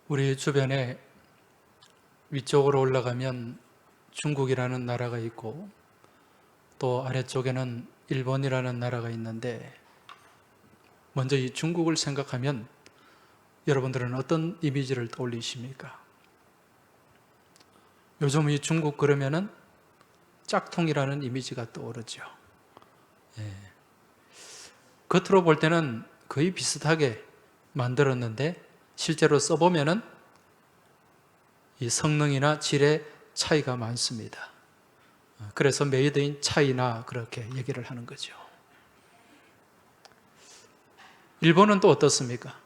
우리 주변에 위쪽으로 올라가면 중국이라는 나라가 있고 또 아래쪽에는 일본이라는 나라가 있는데, 먼저 이 중국을 생각하면 여러분들은 어떤 이미지를 떠올리십니까? 요즘 이 중국 그러면은 짝퉁이라는 이미지가 떠오르죠. 겉으로 볼 때는 거의 비슷하게 만들었는데 실제로 써보면은 이 성능이나 질의 차이가 많습니다. 그래서 메이드 인 차이나 그렇게 얘기를 하는 거죠. 일본은 또 어떻습니까?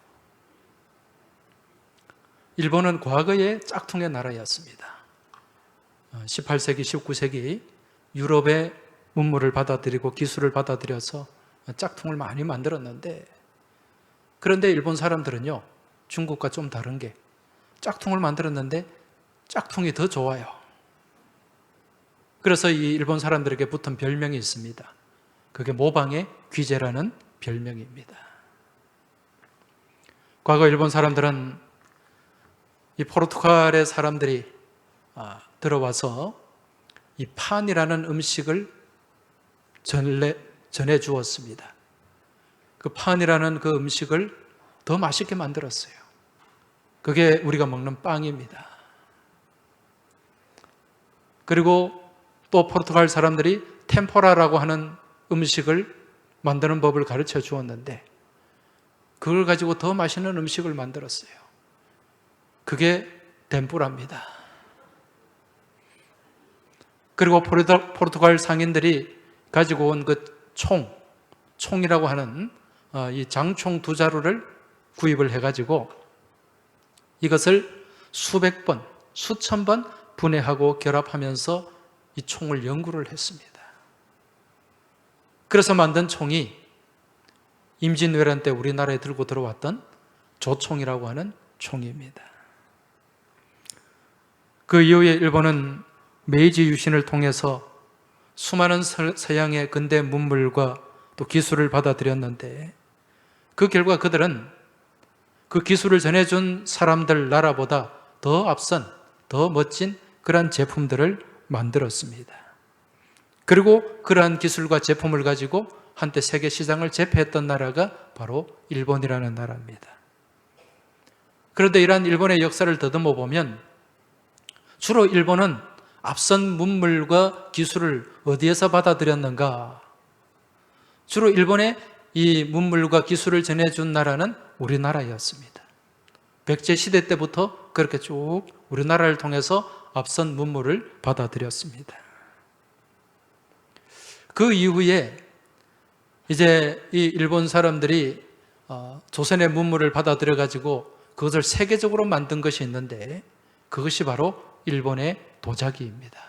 일본은 과거에 짝퉁의 나라였습니다. 18세기, 19세기 유럽의 문물을 받아들이고 기술을 받아들여서 짝퉁을 많이 만들었는데, 그런데 일본 사람들은요, 중국과 좀 다른 게 짝퉁을 만들었는데 짝퉁이 더 좋아요. 그래서 이 일본 사람들에게 붙은 별명이 있습니다. 그게 모방의 귀재라는 별명입니다. 과거 일본 사람들은 이 포르투갈의 사람들이 들어와서 이 판이라는 음식을 전해 주었습니다. 그 판이라는 그 음식을 더 맛있게 만들었어요. 그게 우리가 먹는 빵입니다. 그리고 또 포르투갈 사람들이 템포라라고 하는 음식을 만드는 법을 가르쳐 주었는데, 그걸 가지고 더 맛있는 음식을 만들었어요. 그게 덴뿌라입니다. 그리고 포르투갈 상인들이 가지고 온 그 총이라고 하는 이 장총 두 자루를 구입을 해가지고 이것을 수백 번, 수천 번 분해하고 결합하면서 이 총을 연구를 했습니다. 그래서 만든 총이 임진왜란 때 우리나라에 들고 들어왔던 조총이라고 하는 총입니다. 그 이후에 일본은 메이지 유신을 통해서 수많은 서양의 근대 문물과 또 기술을 받아들였는데, 그 결과 그들은 그 기술을 전해준 사람들 나라보다 더 앞선, 더 멋진 그러한 제품들을 만들었습니다. 그리고 그러한 기술과 제품을 가지고 한때 세계 시장을 제패했던 나라가 바로 일본이라는 나라입니다. 그런데 이러한 일본의 역사를 더듬어 보면 주로 일본은 앞선 문물과 기술을 어디에서 받아들였는가? 주로 일본의 이 문물과 기술을 전해준 나라는 우리나라였습니다. 백제 시대 때부터 그렇게 쭉 우리나라를 통해서 앞선 문물을 받아들였습니다. 그 이후에 이제 이 일본 사람들이 조선의 문물을 받아들여 가지고 그것을 세계적으로 만든 것이 있는데, 그것이 바로 일본의 도자기입니다.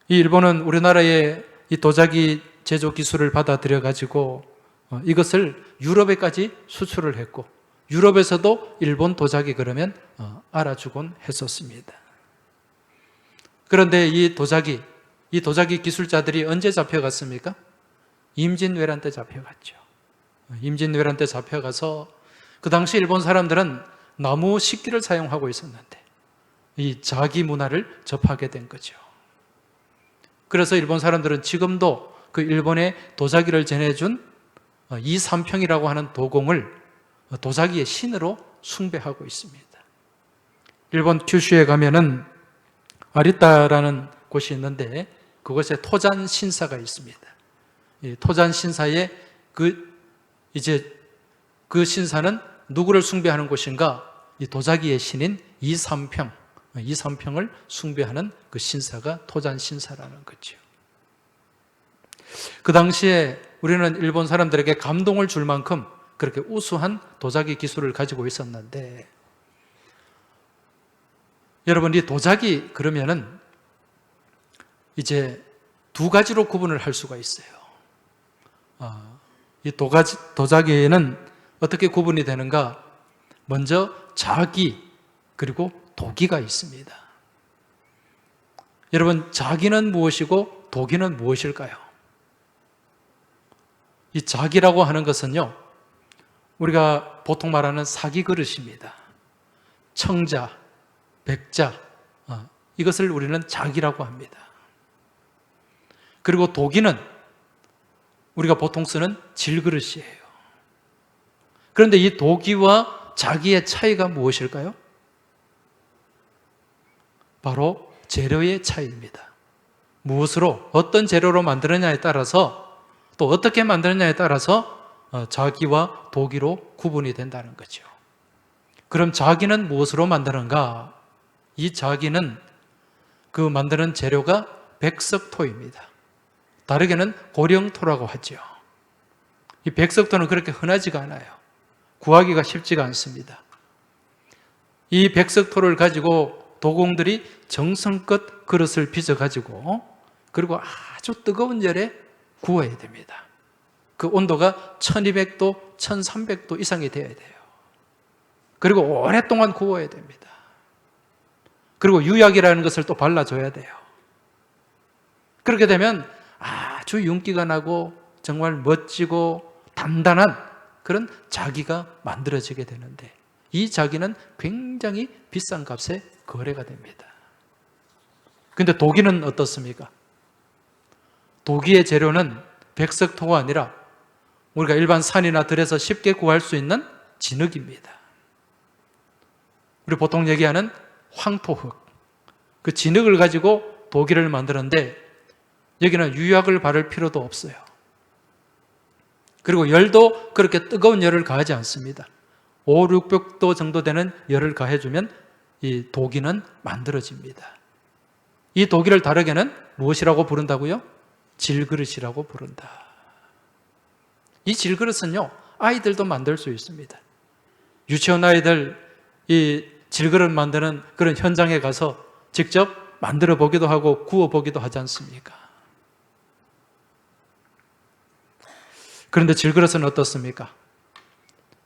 이 일본은 우리나라의 이 도자기 제조 기술을 받아들여 가지고 이것을 유럽에까지 수출을 했고, 유럽에서도 일본 도자기 그러면 알아주곤 했었습니다. 그런데 이 도자기 기술자들이 언제 잡혀갔습니까? 임진왜란 때 잡혀갔죠. 임진왜란 때 잡혀가서 그 당시 일본 사람들은 나무 식기를 사용하고 있었는데 이 자기 문화를 접하게 된 거죠. 그래서 일본 사람들은 지금도 그 일본의 도자기를 전해준 이삼평이라고 하는 도공을 도자기의 신으로 숭배하고 있습니다. 일본 큐슈에 가면은 아리따라는 곳이 있는데 그곳에 토잔 신사가 있습니다. 이 토잔 신사의 그 신사는 누구를 숭배하는 곳인가? 이 도자기의 신인 이삼평을 숭배하는 그 신사가 토잔 신사라는 거죠. 그 당시에 우리는 일본 사람들에게 감동을 줄 만큼 그렇게 우수한 도자기 기술을 가지고 있었는데, 여러분, 이 도자기 그러면은 이제 두 가지로 구분을 할 수가 있어요. 이 도자기에는 어떻게 구분이 되는가? 먼저 자기 그리고 도기가 있습니다. 여러분, 자기는 무엇이고 도기는 무엇일까요? 이 자기라고 하는 것은요, 우리가 보통 말하는 사기 그릇입니다. 청자, 백자, 이것을 우리는 자기라고 합니다. 그리고 도기는 우리가 보통 쓰는 질그릇이에요. 그런데 이 도기와 자기의 차이가 무엇일까요? 바로 재료의 차이입니다. 무엇으로, 어떤 재료로 만드느냐에 따라서, 또 어떻게 만드느냐에 따라서 자기와 도기로 구분이 된다는 거죠. 그럼 자기는 무엇으로 만드는가? 이 자기는 그 만드는 재료가 백석토입니다. 다르게는 고령토라고 하죠. 이 백석토는 그렇게 흔하지가 않아요. 구하기가 쉽지가 않습니다. 이 백석토를 가지고 도공들이 정성껏 그릇을 빚어가지고 그리고 아주 뜨거운 열에 구워야 됩니다. 그 온도가 1200도, 1300도 이상이 돼야 돼요. 그리고 오랫동안 구워야 됩니다. 그리고 유약이라는 것을 또 발라줘야 돼요. 그렇게 되면 아주 윤기가 나고 정말 멋지고 단단한 그런 자기가 만들어지게 되는데, 이 자기는 굉장히 비싼 값에 거래가 됩니다. 그런데 도기는 어떻습니까? 도기의 재료는 백석토가 아니라 우리가 일반 산이나 들에서 쉽게 구할 수 있는 진흙입니다. 우리 보통 얘기하는 황토흙, 그 진흙을 가지고 도기를 만드는데 여기는 유약을 바를 필요도 없어요. 그리고 열도 그렇게 뜨거운 열을 가하지 않습니다. 5, 600도 정도 되는 열을 가해주면 이 도기는 만들어집니다. 이 도기를 다르게는 무엇이라고 부른다고요? 질그릇이라고 부른다. 이 질그릇은요, 아이들도 만들 수 있습니다. 유치원 아이들 이 질그릇 만드는 그런 현장에 가서 직접 만들어 보기도 하고 구워 보기도 하지 않습니까? 그런데 질그릇은 어떻습니까?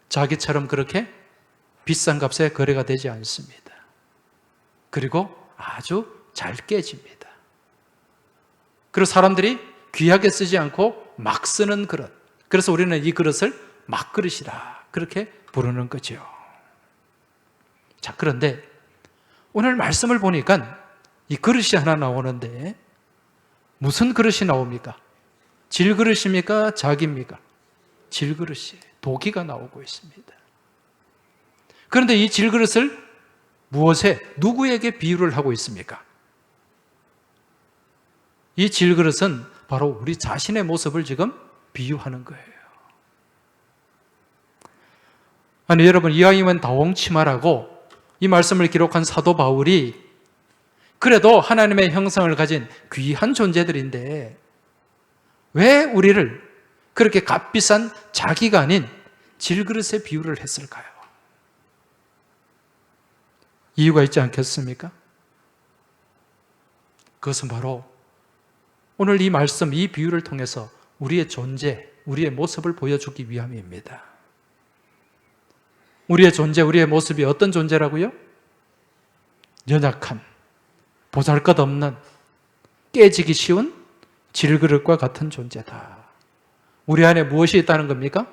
자기처럼 그렇게 비싼 값에 거래가 되지 않습니다. 그리고 아주 잘 깨집니다. 그리고 사람들이 귀하게 쓰지 않고 막 쓰는 그릇. 그래서 우리는 이 그릇을 막그릇이라 그렇게 부르는 거죠. 자, 그런데 오늘 말씀을 보니까 이 그릇이 하나 나오는데 무슨 그릇이 나옵니까? 질그릇입니까? 자기입니까? 질그릇이, 도기가 나오고 있습니다. 그런데 이 질그릇을 무엇에, 누구에게 비유를 하고 있습니까? 이 질그릇은 바로 우리 자신의 모습을 지금 비유하는 거예요. 아니, 여러분, 이왕이면 다홍치마라고 이 말씀을 기록한 사도 바울이 그래도 하나님의 형상을 가진 귀한 존재들인데 왜 우리를 그렇게 값비싼 자기가 아닌 질그릇에 비유를 했을까요? 이유가 있지 않겠습니까? 그것은 바로 오늘 이 말씀, 이 비유를 통해서 우리의 존재, 우리의 모습을 보여주기 위함입니다. 우리의 존재, 우리의 모습이 어떤 존재라고요? 연약한, 보잘것없는, 깨지기 쉬운 질그릇과 같은 존재다. 우리 안에 무엇이 있다는 겁니까?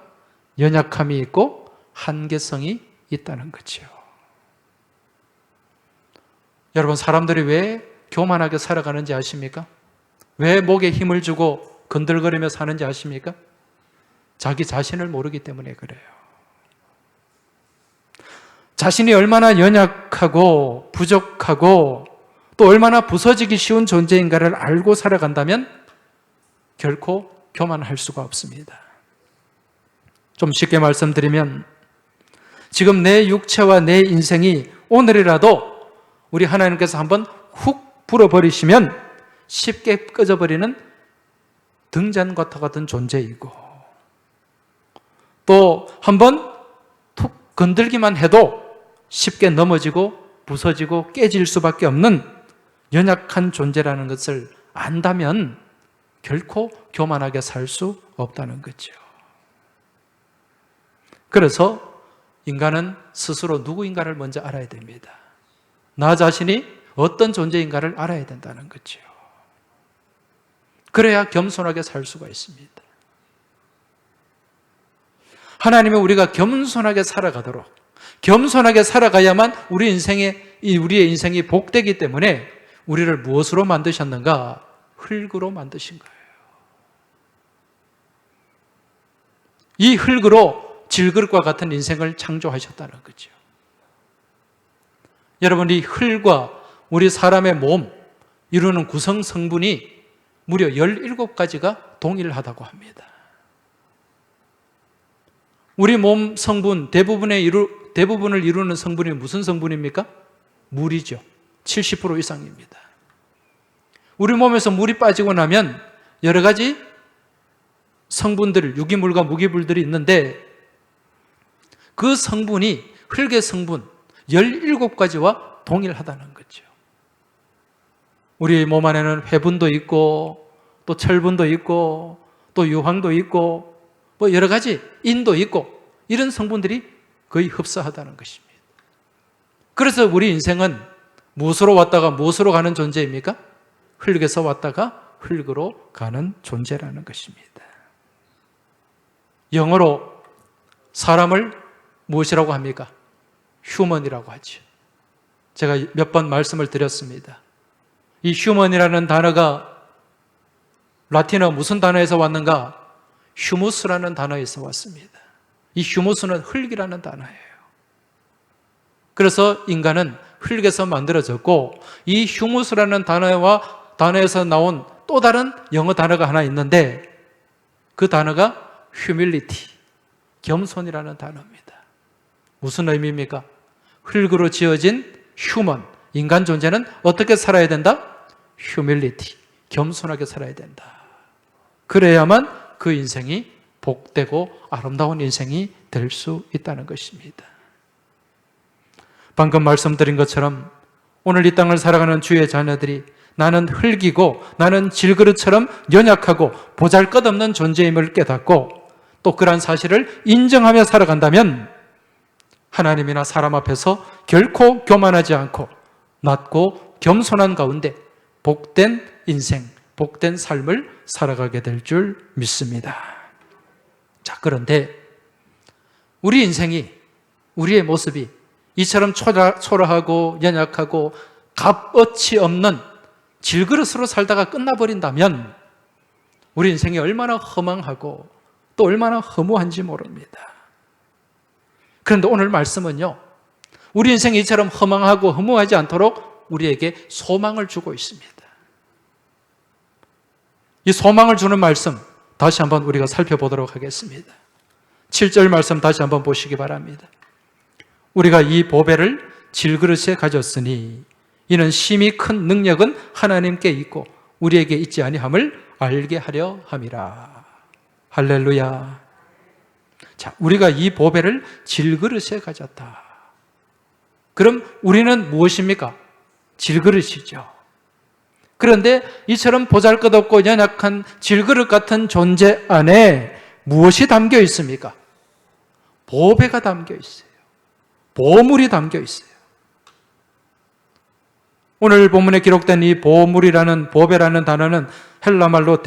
연약함이 있고 한계성이 있다는 거죠. 여러분, 사람들이 왜 교만하게 살아가는지 아십니까? 왜 목에 힘을 주고 건들거리며 사는지 아십니까? 자기 자신을 모르기 때문에 그래요. 자신이 얼마나 연약하고 부족하고 또 얼마나 부서지기 쉬운 존재인가를 알고 살아간다면 결코 교만할 수가 없습니다. 좀 쉽게 말씀드리면 지금 내 육체와 내 인생이 오늘이라도 우리 하나님께서 한번 훅 불어버리시면 쉽게 꺼져버리는 등잔과터 같은 존재이고 또 한번 툭 건들기만 해도 쉽게 넘어지고 부서지고 깨질 수밖에 없는 연약한 존재라는 것을 안다면 결코 교만하게 살 수 없다는 거죠. 그래서 인간은 스스로 누구인가를 먼저 알아야 됩니다. 나 자신이 어떤 존재인가를 알아야 된다는 거죠. 그래야 겸손하게 살 수가 있습니다. 하나님은 우리가 겸손하게 살아가도록, 겸손하게 살아가야만 우리의 인생이 복되기 때문에 우리를 무엇으로 만드셨는가? 흙으로 만드신 거예요. 이 흙으로 질그릇과 같은 인생을 창조하셨다는 거죠. 여러분, 이 흙과 우리 사람의 몸 이루는 구성 성분이 무려 17가지가 동일하다고 합니다. 우리 몸 성분 대부분을 이루는 성분이 무슨 성분입니까? 물이죠. 70% 이상입니다. 우리 몸에서 물이 빠지고 나면 여러 가지 성분들, 유기물과 무기물들이 있는데 그 성분이 흙의 성분 17가지와 동일하다는 거죠. 우리 몸 안에는 회분도 있고 또 철분도 있고 또 유황도 있고 뭐 여러 가지 인도 있고 이런 성분들이 거의 흡사하다는 것입니다. 그래서 우리 인생은 무엇으로 왔다가 무엇으로 가는 존재입니까? 흙에서 왔다가 흙으로 가는 존재라는 것입니다. 영어로 사람을 무엇이라고 합니까? 휴먼이라고 하죠. 제가 몇 번 말씀을 드렸습니다. 이 휴먼이라는 단어가 라틴어 무슨 단어에서 왔는가? 휴무스라는 단어에서 왔습니다. 이 휴무스는 흙이라는 단어예요. 그래서 인간은 흙에서 만들어졌고 이 휴무스라는 단어에서 나온 또 다른 영어 단어가 하나 있는데 그 단어가 humility, 겸손이라는 단어입니다. 무슨 의미입니까? 흙으로 지어진 휴먼, 인간 존재는 어떻게 살아야 된다? humility, 겸손하게 살아야 된다. 그래야만 그 인생이 복되고 아름다운 인생이 될 수 있다는 것입니다. 방금 말씀드린 것처럼 오늘 이 땅을 살아가는 주의 자녀들이 나는 흙이고 나는 질그릇처럼 연약하고 보잘것없는 존재임을 깨닫고 또 그러한 사실을 인정하며 살아간다면 하나님이나 사람 앞에서 결코 교만하지 않고 낮고 겸손한 가운데 복된 인생, 복된 삶을 살아가게 될 줄 믿습니다. 자, 그런데 우리 인생이, 우리의 모습이 이처럼 초라하고 연약하고 값어치 없는 질그릇으로 살다가 끝나버린다면 우리 인생이 얼마나 허망하고 또 얼마나 허무한지 모릅니다. 그런데 오늘 말씀은요, 우리 인생이 이처럼 허망하고 허무하지 않도록 우리에게 소망을 주고 있습니다. 이 소망을 주는 말씀 다시 한번 우리가 살펴보도록 하겠습니다. 7절 말씀 다시 한번 보시기 바랍니다. 우리가 이 보배를 질그릇에 가졌으니 이는 심히 큰 능력은 하나님께 있고 우리에게 있지 아니함을 알게 하려 함이라. 할렐루야. 자, 우리가 이 보배를 질그릇에 가졌다. 그럼 우리는 무엇입니까? 질그릇이죠. 그런데 이처럼 보잘것없고 연약한 질그릇 같은 존재 안에 무엇이 담겨 있습니까? 보배가 담겨 있어요. 보물이 담겨 있어요. 오늘 본문에 기록된 이 보배라는 단어는 헬라말로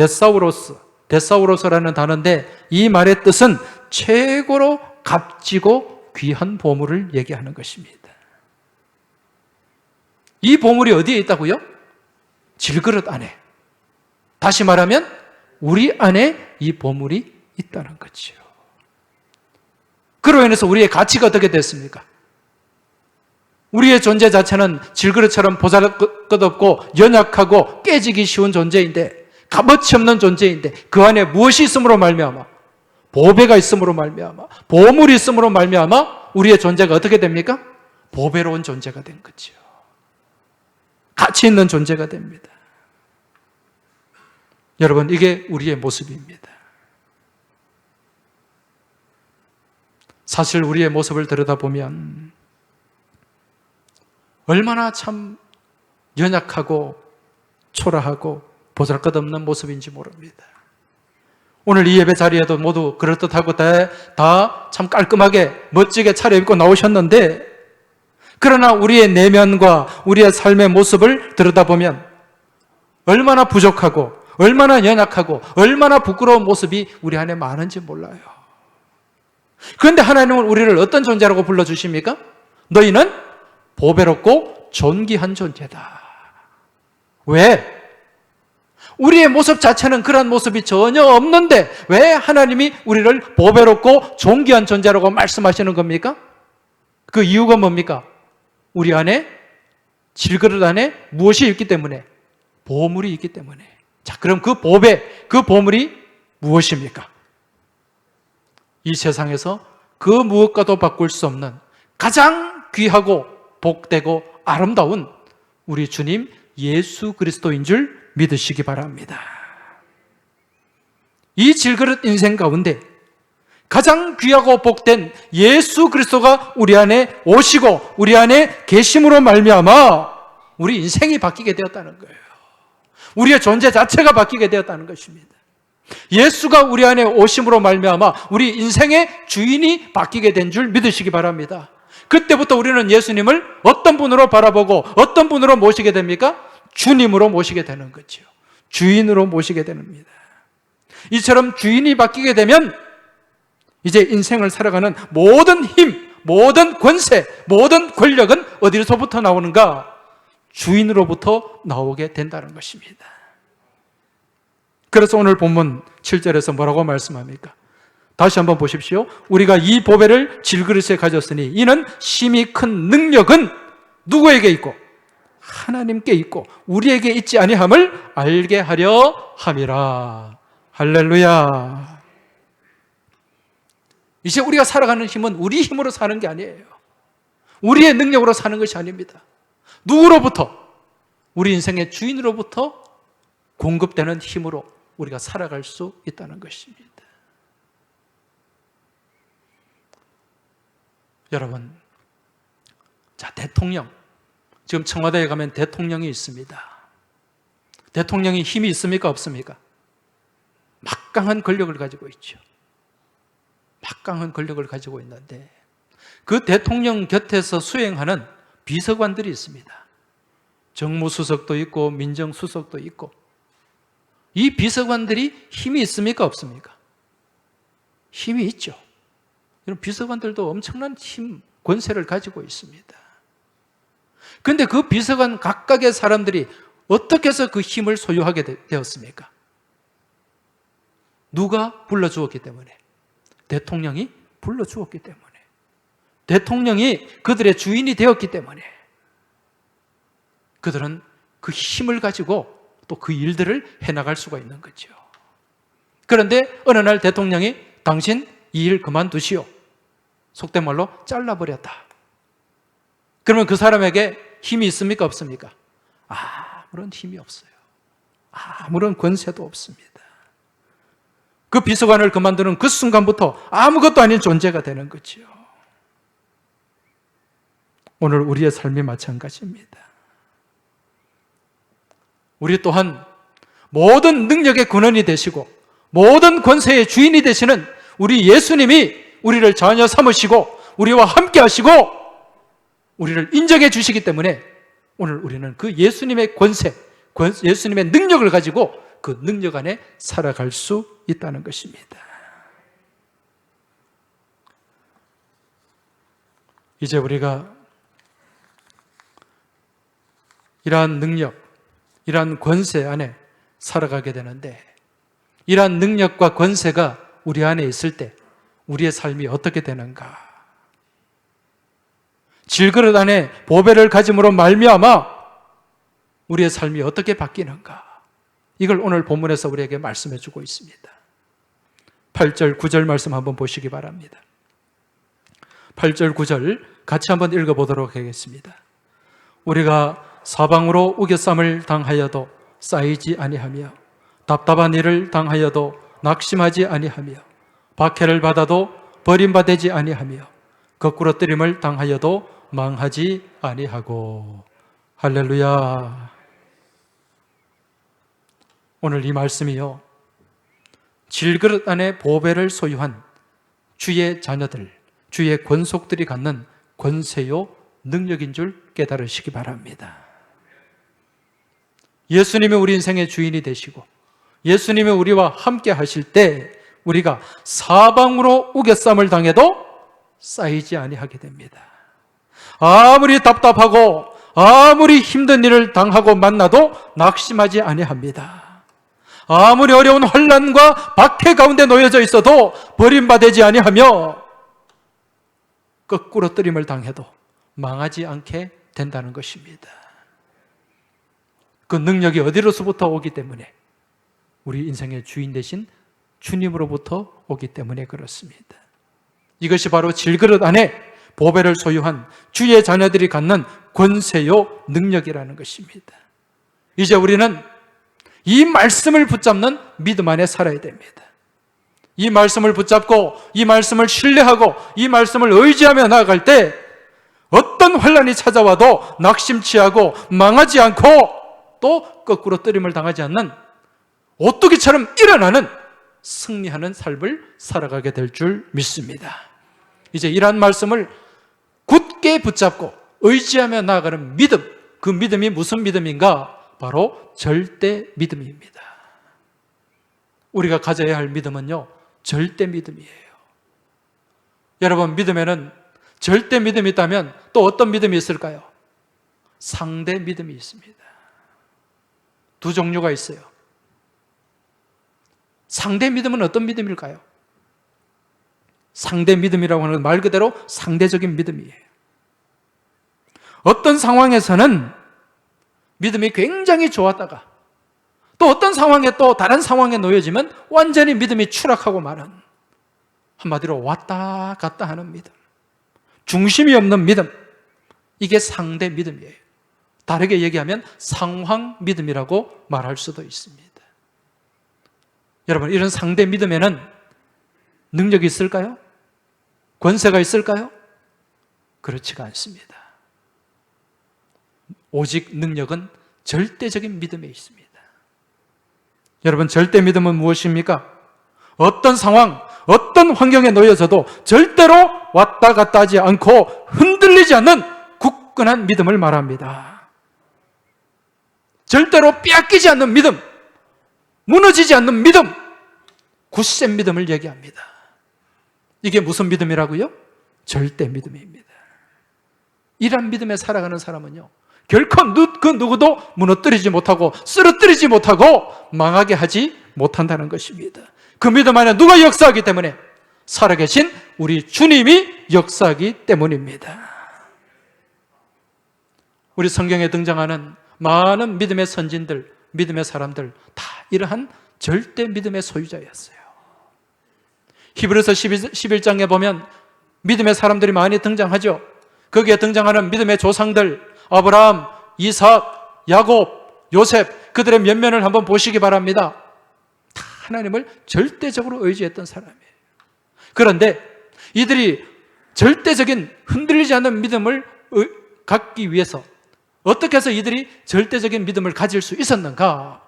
데사우로스라는 단어인데 이 말의 뜻은 최고로 값지고 귀한 보물을 얘기하는 것입니다. 이 보물이 어디에 있다고요? 질그릇 안에. 다시 말하면 우리 안에 이 보물이 있다는 거죠. 그로 인해서 우리의 가치가 어떻게 됐습니까? 우리의 존재 자체는 질그릇처럼 보잘것없고 연약하고 깨지기 쉬운 존재인데, 값어치 없는 존재인데 그 안에 무엇이 있음으로 말미암아? 보배가 있음으로 말미암아, 보물이 있음으로 말미암아 우리의 존재가 어떻게 됩니까? 보배로운 존재가 된 거죠. 가치 있는 존재가 됩니다. 여러분, 이게 우리의 모습입니다. 사실 우리의 모습을 들여다보면 얼마나 참 연약하고 초라하고 보잘것없는 모습인지 모릅니다. 오늘 이 예배 자리에도 모두 그럴듯하고 다 참 깔끔하게 멋지게 차려입고 나오셨는데, 그러나 우리의 내면과 우리의 삶의 모습을 들여다보면 얼마나 부족하고 얼마나 연약하고 얼마나 부끄러운 모습이 우리 안에 많은지 몰라요. 그런데 하나님은 우리를 어떤 존재라고 불러주십니까? 너희는 보배롭고 존귀한 존재다. 왜? 우리의 모습 자체는 그런 모습이 전혀 없는데 왜 하나님이 우리를 보배롭고 존귀한 존재라고 말씀하시는 겁니까? 그 이유가 뭡니까? 우리 안에, 질그릇 안에 무엇이 있기 때문에? 보물이 있기 때문에. 자, 그럼 그 보배, 그 보물이 무엇입니까? 이 세상에서 그 무엇과도 바꿀 수 없는 가장 귀하고 복되고 아름다운 우리 주님 예수 그리스도인 줄 믿으시기 바랍니다. 이 질그릇 인생 가운데 가장 귀하고 복된 예수 그리스도가 우리 안에 오시고 우리 안에 계심으로 말미암아 우리 인생이 바뀌게 되었다는 거예요. 우리의 존재 자체가 바뀌게 되었다는 것입니다. 예수가 우리 안에 오심으로 말미암아 우리 인생의 주인이 바뀌게 된 줄 믿으시기 바랍니다. 그때부터 우리는 예수님을 어떤 분으로 바라보고 어떤 분으로 모시게 됩니까? 주님으로 모시게 되는 거죠. 주인으로 모시게 됩니다. 이처럼 주인이 바뀌게 되면 이제 인생을 살아가는 모든 힘, 모든 권세, 모든 권력은 어디서부터 나오는가? 주인으로부터 나오게 된다는 것입니다. 그래서 오늘 본문 7절에서 뭐라고 말씀합니까? 다시 한번 보십시오. 우리가 이 보배를 질그릇에 가졌으니 이는 심히 큰 능력은 누구에게 있고 하나님께 있고 우리에게 있지 아니함을 알게 하려 함이라. 할렐루야. 이제 우리가 살아가는 힘은 우리 힘으로 사는 게 아니에요. 우리의 능력으로 사는 것이 아닙니다. 누구로부터? 우리 인생의 주인으로부터 공급되는 힘으로 우리가 살아갈 수 있다는 것입니다. 여러분, 자, 대통령. 지금 청와대에 가면 대통령이 있습니다. 대통령이 힘이 있습니까? 없습니까? 막강한 권력을 가지고 있죠. 막강한 권력을 가지고 있는데 그 대통령 곁에서 수행하는 비서관들이 있습니다. 정무수석도 있고 민정수석도 있고 이 비서관들이 힘이 있습니까? 없습니까? 힘이 있죠. 이런 비서관들도 엄청난 힘, 권세를 가지고 있습니다. 그런데 그 비서관 각각의 사람들이 어떻게 해서 그 힘을 소유하게 되었습니까? 누가 불러주었기 때문에? 대통령이 불러주었기 때문에. 대통령이 그들의 주인이 되었기 때문에 그들은 그 힘을 가지고 또 그 일들을 해나갈 수가 있는 거죠. 그런데 어느 날 대통령이 당신 이 일 그만두시오. 속된 말로 잘라버렸다. 그러면 그 사람에게 힘이 있습니까? 없습니까? 아무런 힘이 없어요. 아무런 권세도 없습니다. 그 비서관을 그만두는 그 순간부터 아무것도 아닌 존재가 되는 거죠. 오늘 우리의 삶이 마찬가지입니다. 우리 또한 모든 능력의 근원이 되시고 모든 권세의 주인이 되시는 우리 예수님이 우리를 자녀 삼으시고 우리와 함께 하시고 우리를 인정해 주시기 때문에 오늘 우리는 그 예수님의 권세, 예수님의 능력을 가지고 그 능력 안에 살아갈 수 있다는 것입니다. 이제 우리가 이러한 능력, 이러한 권세 안에 살아가게 되는데 이러한 능력과 권세가 우리 안에 있을 때 우리의 삶이 어떻게 되는가? 질그릇 안에 보배를 가짐으로 말미암아 우리의 삶이 어떻게 바뀌는가? 이걸 오늘 본문에서 우리에게 말씀해 주고 있습니다. 8절, 9절 말씀 한번 보시기 바랍니다. 8절, 9절 같이 한번 읽어보도록 하겠습니다. 우리가 사방으로 우겨쌈을 당하여도 쌓이지 아니하며 답답한 일을 당하여도 낙심하지 아니하며 박해를 받아도 버림받지 아니하며 거꾸로 뜨림을 당하여도 망하지 아니하고. 할렐루야. 오늘 이 말씀이요, 질그릇 안에 보배를 소유한 주의 자녀들, 주의 권속들이 갖는 권세요 능력인 줄 깨달으시기 바랍니다. 예수님이 우리 인생의 주인이 되시고 예수님이 우리와 함께 하실 때 우리가 사방으로 우겨쌈을 당해도 쌓이지 아니하게 됩니다. 아무리 답답하고 아무리 힘든 일을 당하고 만나도 낙심하지 아니합니다. 아무리 어려운 혼란과 박해 가운데 놓여져 있어도 버림받지 아니하며 거꾸로 뜨림을 당해도 망하지 않게 된다는 것입니다. 그 능력이 어디로서부터 오기 때문에? 우리 인생의 주인 되신 주님으로부터 오기 때문에 그렇습니다. 이것이 바로 질그릇 안에 보배를 소유한 주의 자녀들이 갖는 권세요 능력이라는 것입니다. 이제 우리는 이 말씀을 붙잡는 믿음 안에 살아야 됩니다. 이 말씀을 붙잡고 이 말씀을 신뢰하고 이 말씀을 의지하며 나아갈 때 어떤 환난이 찾아와도 낙심치하고 망하지 않고 또 거꾸로 뜨림을 당하지 않는 오뚜기처럼 일어나는 승리하는 삶을 살아가게 될 줄 믿습니다. 이제 이러한 말씀을 굳게 붙잡고 의지하며 나아가는 믿음, 그 믿음이 무슨 믿음인가? 바로 절대 믿음입니다. 우리가 가져야 할 믿음은요, 절대 믿음이에요. 여러분, 믿음에는 절대 믿음이 있다면 또 어떤 믿음이 있을까요? 상대 믿음이 있습니다. 두 종류가 있어요. 상대 믿음은 어떤 믿음일까요? 상대 믿음이라고 하는 말 그대로 상대적인 믿음이에요. 어떤 상황에서는 믿음이 굉장히 좋았다가 또 어떤 상황에 또 다른 상황에 놓여지면 완전히 믿음이 추락하고 마는, 한마디로 왔다 갔다 하는 믿음, 중심이 없는 믿음, 이게 상대 믿음이에요. 다르게 얘기하면 상황 믿음이라고 말할 수도 있습니다. 여러분, 이런 상대 믿음에는 능력이 있을까요? 권세가 있을까요? 그렇지가 않습니다. 오직 능력은 절대적인 믿음에 있습니다. 여러분, 절대 믿음은 무엇입니까? 어떤 상황, 어떤 환경에 놓여져도 절대로 왔다 갔다 하지 않고 흔들리지 않는 굳건한 믿음을 말합니다. 절대로 빼앗기지 않는 믿음, 무너지지 않는 믿음, 굳센 믿음을 얘기합니다. 이게 무슨 믿음이라고요? 절대 믿음입니다. 이런 믿음에 살아가는 사람은요, 결코 그 누구도 무너뜨리지 못하고 쓰러뜨리지 못하고 망하게 하지 못한다는 것입니다. 그 믿음 안에 누가 역사하기 때문에? 살아계신 우리 주님이 역사하기 때문입니다. 우리 성경에 등장하는 많은 믿음의 선진들, 믿음의 사람들 다 이러한 절대 믿음의 소유자였어요. 히브리서 11장에 보면 믿음의 사람들이 많이 등장하죠. 거기에 등장하는 믿음의 조상들, 아브라함, 이삭, 야곱, 요셉, 그들의 면면을 한번 보시기 바랍니다. 다 하나님을 절대적으로 의지했던 사람이에요. 그런데 이들이 절대적인 흔들리지 않는 믿음을 갖기 위해서 어떻게 해서 이들이 절대적인 믿음을 가질 수 있었는가?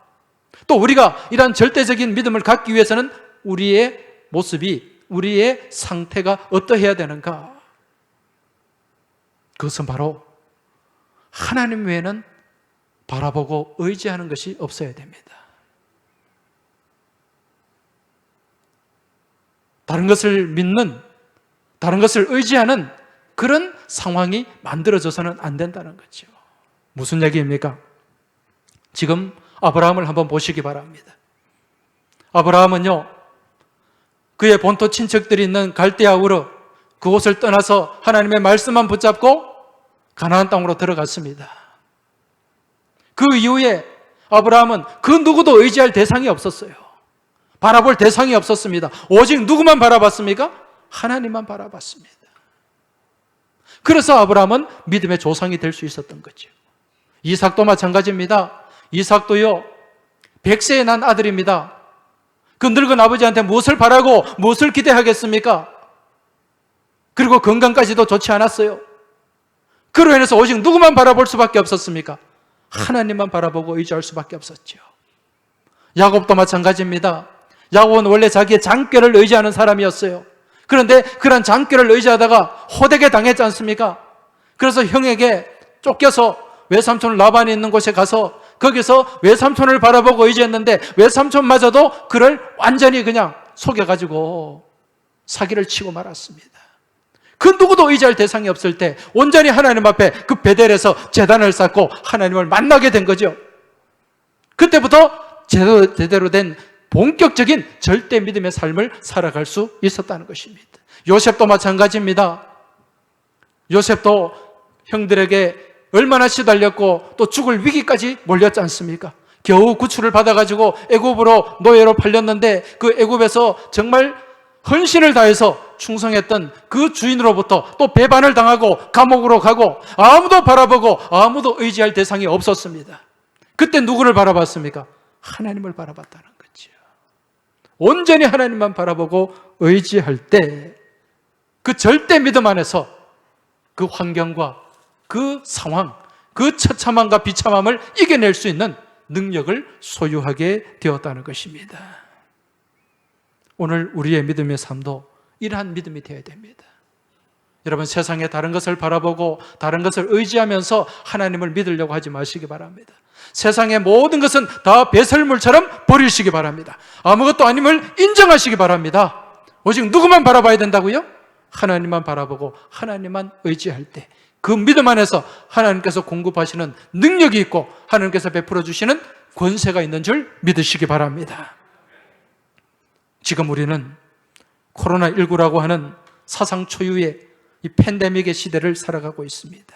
또 우리가 이러한 절대적인 믿음을 갖기 위해서는 우리의 모습이, 우리의 상태가 어떠해야 되는가? 그것은 바로 하나님 외에는 바라보고 의지하는 것이 없어야 됩니다. 다른 것을 믿는, 다른 것을 의지하는 그런 상황이 만들어져서는 안 된다는 거죠. 무슨 얘기입니까? 지금 아브라함을 한번 보시기 바랍니다. 아브라함은요, 그의 본토 친척들이 있는 갈대아 우르, 그곳을 떠나서 하나님의 말씀만 붙잡고 가나안 땅으로 들어갔습니다. 그 이후에 아브라함은 그 누구도 의지할 대상이 없었어요. 바라볼 대상이 없었습니다. 오직 누구만 바라봤습니까? 하나님만 바라봤습니다. 그래서 아브라함은 믿음의 조상이 될 수 있었던 거죠. 이삭도 마찬가지입니다. 이삭도요, 100세에 난 아들입니다. 그 늙은 아버지한테 무엇을 바라고 무엇을 기대하겠습니까? 그리고 건강까지도 좋지 않았어요. 그로 인해서 오직 누구만 바라볼 수밖에 없었습니까? 하나님만 바라보고 의지할 수밖에 없었죠. 야곱도 마찬가지입니다. 야곱은 원래 자기의 장꾀를 의지하는 사람이었어요. 그런데 그런 장꾀를 의지하다가 호되게 당했지 않습니까? 그래서 형에게 쫓겨서 외삼촌 라반이 있는 곳에 가서 거기서 외삼촌을 바라보고 의지했는데 외삼촌마저도 그를 완전히 그냥 속여가지고 사기를 치고 말았습니다. 그 누구도 의지할 대상이 없을 때 온전히 하나님 앞에 그 베델에서 제단을 쌓고 하나님을 만나게 된 거죠. 그때부터 제대로 된 본격적인 절대 믿음의 삶을 살아갈 수 있었다는 것입니다. 요셉도 마찬가지입니다. 요셉도 형들에게 얼마나 시달렸고 또 죽을 위기까지 몰렸지 않습니까? 겨우 구출을 받아가지고 애굽으로 노예로 팔렸는데 그 애굽에서 정말 헌신을 다해서 충성했던 그 주인으로부터 또 배반을 당하고 감옥으로 가고 아무도 바라보고 아무도 의지할 대상이 없었습니다. 그때 누구를 바라봤습니까? 하나님을 바라봤다는 거죠. 온전히 하나님만 바라보고 의지할 때 그 절대 믿음 안에서 그 환경과 그 상황, 그 처참함과 비참함을 이겨낼 수 있는 능력을 소유하게 되었다는 것입니다. 오늘 우리의 믿음의 삶도 이러한 믿음이 되어야 됩니다. 여러분, 세상에 다른 것을 바라보고 다른 것을 의지하면서 하나님을 믿으려고 하지 마시기 바랍니다. 세상의 모든 것은 다 배설물처럼 버리시기 바랍니다. 아무것도 아님을 인정하시기 바랍니다. 오직 누구만 바라봐야 된다고요? 하나님만 바라보고 하나님만 의지할 때 그 믿음 안에서 하나님께서 공급하시는 능력이 있고 하나님께서 베풀어 주시는 권세가 있는 줄 믿으시기 바랍니다. 지금 우리는 코로나19라고 하는 사상 초유의 이 팬데믹의 시대를 살아가고 있습니다.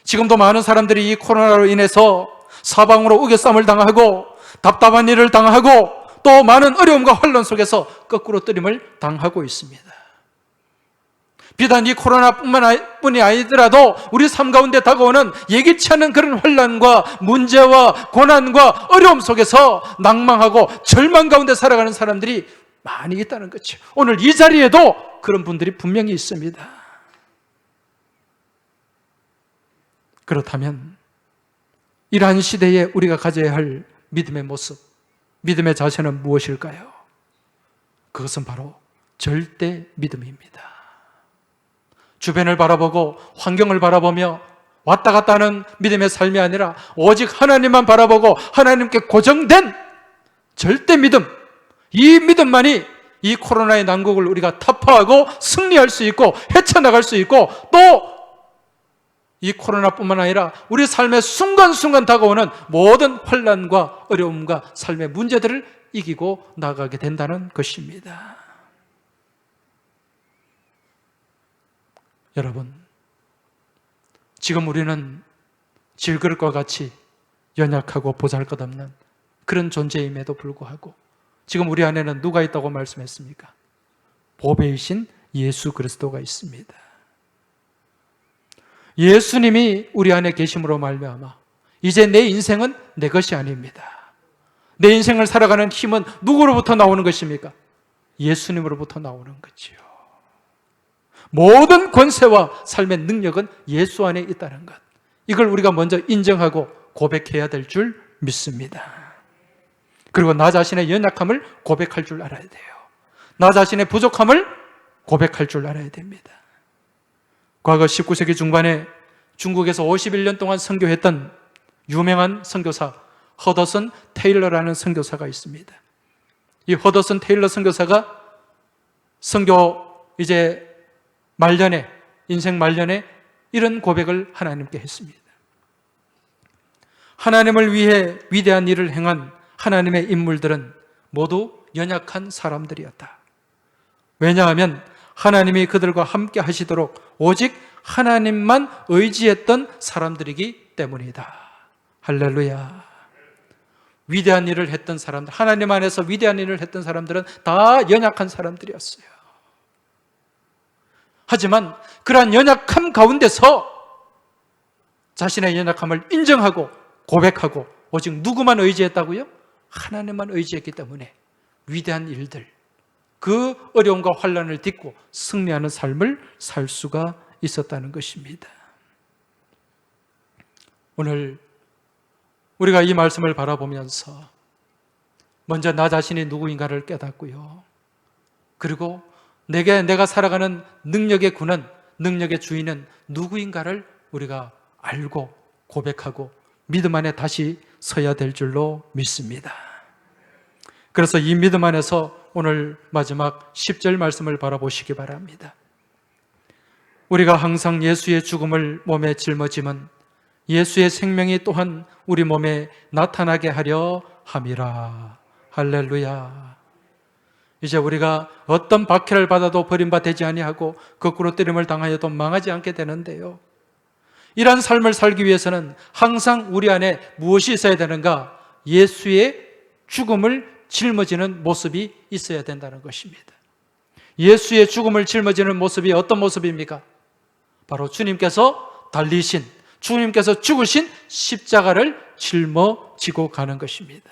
지금도 많은 사람들이 이 코로나로 인해서 사방으로 우겨쌈을 당하고 답답한 일을 당하고 또 많은 어려움과 혼란 속에서 거꾸로 뜨림을 당하고 있습니다. 비단 이 코로나뿐이 아니더라도 우리 삶 가운데 다가오는 예기치 않은 그런 혼란과 문제와 고난과 어려움 속에서 낭망하고 절망 가운데 살아가는 사람들이 많이 있다는 거죠. 오늘 이 자리에도 그런 분들이 분명히 있습니다. 그렇다면 이러한 시대에 우리가 가져야 할 믿음의 모습, 믿음의 자세는 무엇일까요? 그것은 바로 절대 믿음입니다. 주변을 바라보고 환경을 바라보며 왔다 갔다 하는 믿음의 삶이 아니라 오직 하나님만 바라보고 하나님께 고정된 절대 믿음, 이 믿음만이 이 코로나의 난국을 우리가 타파하고 승리할 수 있고 헤쳐나갈 수 있고 또 이 코로나뿐만 아니라 우리 삶의 순간순간 다가오는 모든 혼란과 어려움과 삶의 문제들을 이기고 나가게 된다는 것입니다. 여러분, 지금 우리는 질그릇과 같이 연약하고 보잘것없는 그런 존재임에도 불구하고 지금 우리 안에는 누가 있다고 말씀했습니까? 보배이신 예수 그리스도가 있습니다. 예수님이 우리 안에 계심으로 말미암아 이제 내 인생은 내 것이 아닙니다. 내 인생을 살아가는 힘은 누구로부터 나오는 것입니까? 예수님으로부터 나오는 거지요. 모든 권세와 삶의 능력은 예수 안에 있다는 것, 이걸 우리가 먼저 인정하고 고백해야 될 줄 믿습니다. 그리고 나 자신의 연약함을 고백할 줄 알아야 돼요. 나 자신의 부족함을 고백할 줄 알아야 됩니다. 과거 19세기 중반에 중국에서 51년 동안 선교했던 유명한 선교사 허더슨 테일러라는 선교사가 있습니다. 이 허더슨 테일러 선교사가 선교 말년에, 인생 말년에 이런 고백을 하나님께 했습니다. 하나님을 위해 위대한 일을 행한 하나님의 인물들은 모두 연약한 사람들이었다. 왜냐하면 하나님이 그들과 함께 하시도록 오직 하나님만 의지했던 사람들이기 때문이다. 할렐루야. 위대한 일을 했던 사람들, 하나님 안에서 위대한 일을 했던 사람들은 다 연약한 사람들이었어요. 하지만 그러한 연약함 가운데서 자신의 연약함을 인정하고 고백하고 오직 누구만 의지했다고요? 하나님만 의지했기 때문에 위대한 일들, 그 어려움과 환난을 딛고 승리하는 삶을 살 수가 있었다는 것입니다. 오늘 우리가 이 말씀을 바라보면서 먼저 나 자신이 누구인가를 깨닫고요. 그리고 내가 살아가는 능력의 군은, 능력의 주인은 누구인가를 우리가 알고 고백하고 믿음 안에 다시 서야 될 줄로 믿습니다. 그래서 이 믿음 안에서 오늘 마지막 10절 말씀을 바라보시기 바랍니다. 우리가 항상 예수의 죽음을 몸에 짊어지면 예수의 생명이 또한 우리 몸에 나타나게 하려 함이라. 할렐루야. 이제 우리가 어떤 박해를 받아도 버림받지 아니하고 거꾸로 때림을 당하여도 망하지 않게 되는데요, 이러한 삶을 살기 위해서는 항상 우리 안에 무엇이 있어야 되는가? 예수의 죽음을 짊어지는 모습이 있어야 된다는 것입니다. 예수의 죽음을 짊어지는 모습이 어떤 모습입니까? 바로 주님께서 달리신, 주님께서 죽으신 십자가를 짊어지고 가는 것입니다.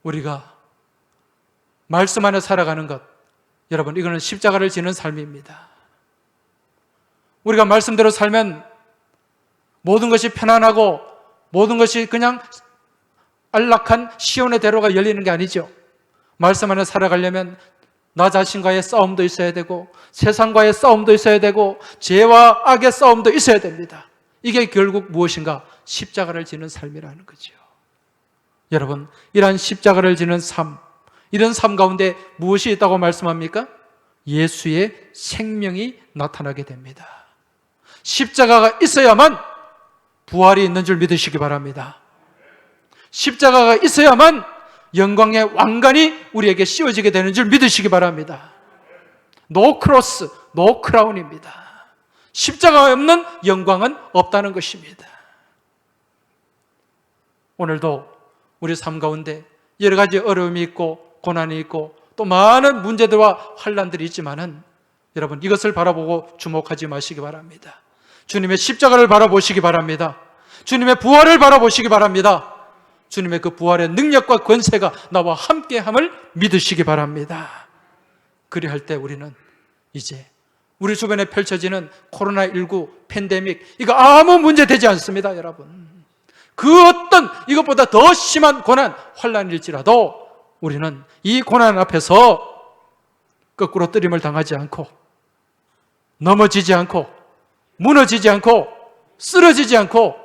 우리가 말씀 안에 살아가는 것, 여러분, 이거는 십자가를 지는 삶입니다. 우리가 말씀대로 살면 모든 것이 편안하고 모든 것이 그냥 안락한 시온의 대로가 열리는 게 아니죠. 말씀 안에 살아가려면 나 자신과의 싸움도 있어야 되고 세상과의 싸움도 있어야 되고 죄와 악의 싸움도 있어야 됩니다. 이게 결국 무엇인가? 십자가를 지는 삶이라는 거죠. 여러분, 이러한 십자가를 지는 삶, 이런 삶 가운데 무엇이 있다고 말씀합니까? 예수의 생명이 나타나게 됩니다. 십자가가 있어야만 부활이 있는 줄 믿으시기 바랍니다. 십자가가 있어야만 영광의 왕관이 우리에게 씌워지게 되는 줄 믿으시기 바랍니다. 노 크로스, 노 크라운입니다. 십자가가 없는 영광은 없다는 것입니다. 오늘도 우리 삶 가운데 여러 가지 어려움이 있고 고난이 있고 또 많은 문제들과 환난들이 있지만은 여러분, 이것을 바라보고 주목하지 마시기 바랍니다. 주님의 십자가를 바라보시기 바랍니다. 주님의 부활을 바라보시기 바랍니다. 주님의 그 부활의 능력과 권세가 나와 함께함을 믿으시기 바랍니다. 그리할 때 우리는 이제 우리 주변에 펼쳐지는 코로나19 팬데믹, 이거 아무 문제 되지 않습니다, 여러분. 그 어떤 이것보다 더 심한 고난, 환난일지라도 우리는 이 고난 앞에서 거꾸로 뜨림을 당하지 않고 넘어지지 않고 무너지지 않고 쓰러지지 않고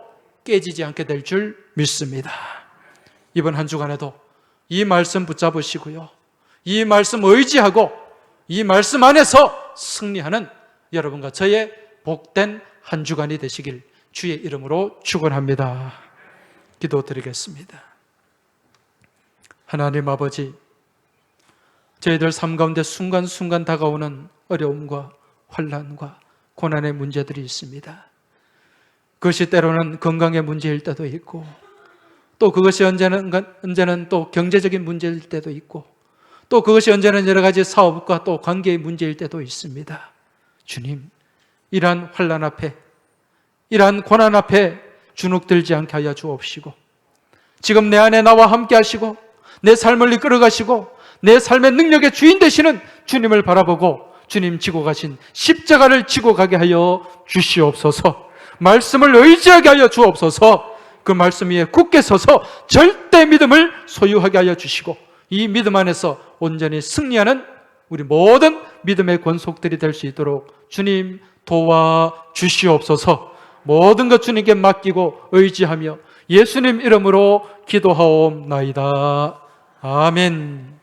깨지지 않게 될 줄 믿습니다. 이번 한 주간에도 이 말씀 붙잡으시고요, 이 말씀 의지하고 이 말씀 안에서 승리하는 여러분과 저의 복된 한 주간이 되시길 주의 이름으로 축원합니다. 기도드리겠습니다. 하나님 아버지, 저희들 삶 가운데 순간순간 다가오는 어려움과 환난과 고난의 문제들이 있습니다. 그것이 때로는 건강의 문제일 때도 있고 또 그것이 언제는 또 경제적인 문제일 때도 있고 또 그것이 언제는 여러 가지 사업과 또 관계의 문제일 때도 있습니다. 주님, 이러한 환난 앞에, 이러한 고난 앞에 주눅들지 않게 하여 주옵시고 지금 내 안에 나와 함께 하시고 내 삶을 이끌어 가시고 내 삶의 능력의 주인 되시는 주님을 바라보고 주님 지고 가신 십자가를 지고 가게 하여 주시옵소서. 말씀을 의지하게 하여 주옵소서. 그 말씀 위에 굳게 서서 절대 믿음을 소유하게 하여 주시고 이 믿음 안에서 온전히 승리하는 우리 모든 믿음의 권속들이 될 수 있도록 주님 도와주시옵소서. 모든 것 주님께 맡기고 의지하며 예수님 이름으로 기도하옵나이다. 아멘.